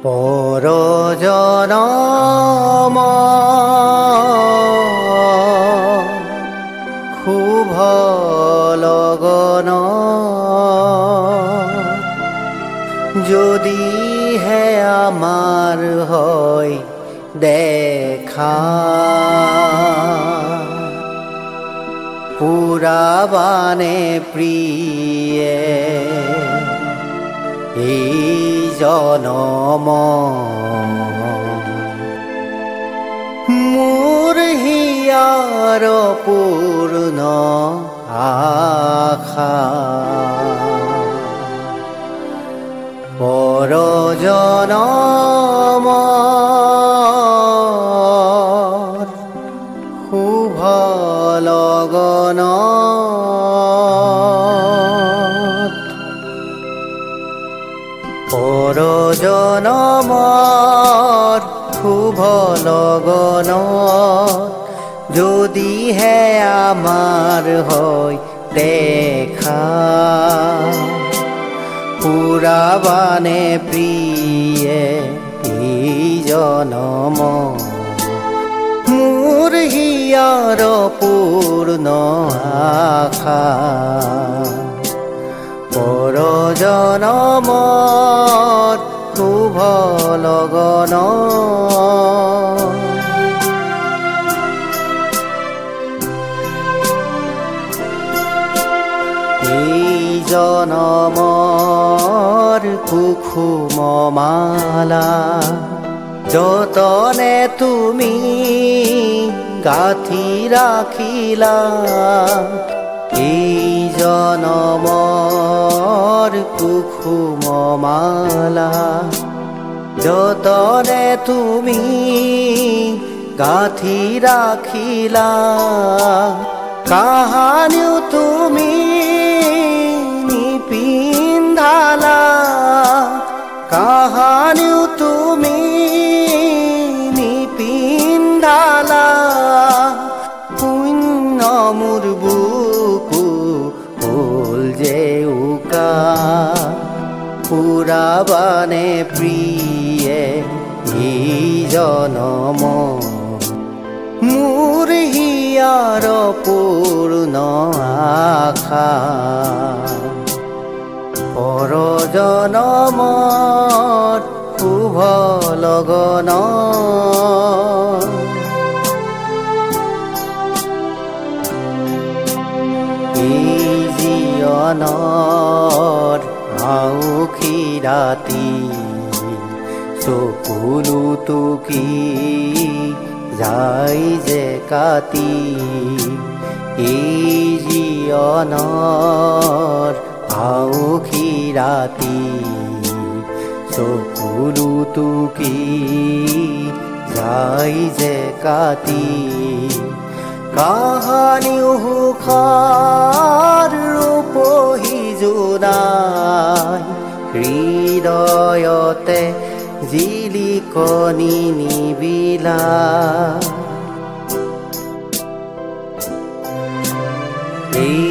পৰজনম শুভ লগন যদি হে আমাৰ হয় দেখা পুৰাবানে প্ৰিয়ে এই জনম মোৰ হিয়াৰ পূৰ্ণ আশা পৰজনম শুভ লগন পৰজনমৰ শুভ লগন যদি হে আমাৰ হয় দেখা পুৰাবানে প্ৰিয়ে এই জনম মোৰ হিয়াৰ পূৰ্ণ আশা পৰজনমৰ শুভ লগন এই জনমৰ কুসুম মালা যতনে তুমি গাঁঠি ৰাখিলা এই জনমৰ কুসুম মালা যতনে তুমি গাঁঠি ৰাখিলা কাহানিও তুমি নিপিন্ধালা কাহানিও তুমি নিপিন্ধালা শূন্য মোৰ বুকু হ'ল যে উকা পুৰাবানে প্ৰিয়ে এই জনম মোৰ হিয়াৰ পূৰ্ণ আশা পৰজনমৰ শুভ লগন এই জীৱনৰ আউসী ৰাতি চকুলো টুকি যায় যে কাটি এই জীৱনৰ আউসী ৰাতি চকুলো টুকি যায় যে কাটি কাহানিও সুখৰ ৰূপহী জোনাই হৃদয়তে জিলিকনি নিবিলা এই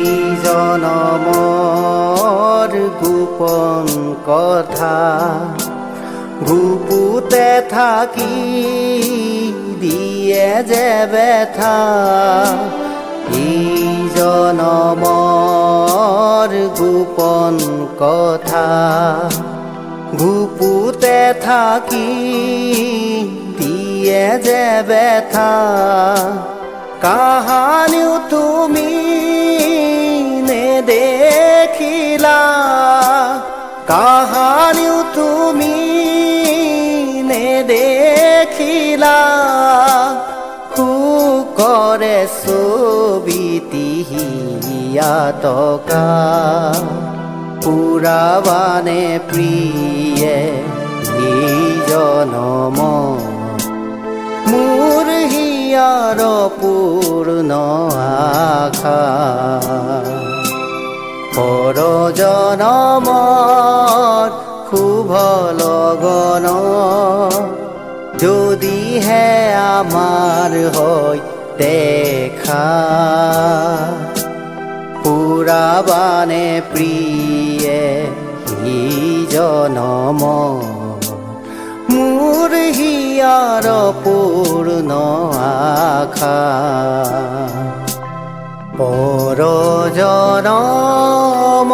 জনমৰ গোপন কথা গুপুতে থাকি দিয়ে যে ব্যথা এই জনমৰ গোপন কথা গুপুতে থাকি দিয়ে যে ব্যথা কাহানিও তুমি নেদেখিলা কাহানিও তুমি নেদেখিলা সুকৰে ছবিটি হিয়াতকা পুৰাবানে প্ৰিয়ে এই জনম মোৰ হিয়াৰ পূৰ্ণ আশা পৰজনমৰ শুভ লগন যদি হে আমাৰ হয় দেখা পুৰাবানে প্ৰিয়ে এই জনম মোৰ হিয়াৰ পূৰ্ণ আশা পৰ জনম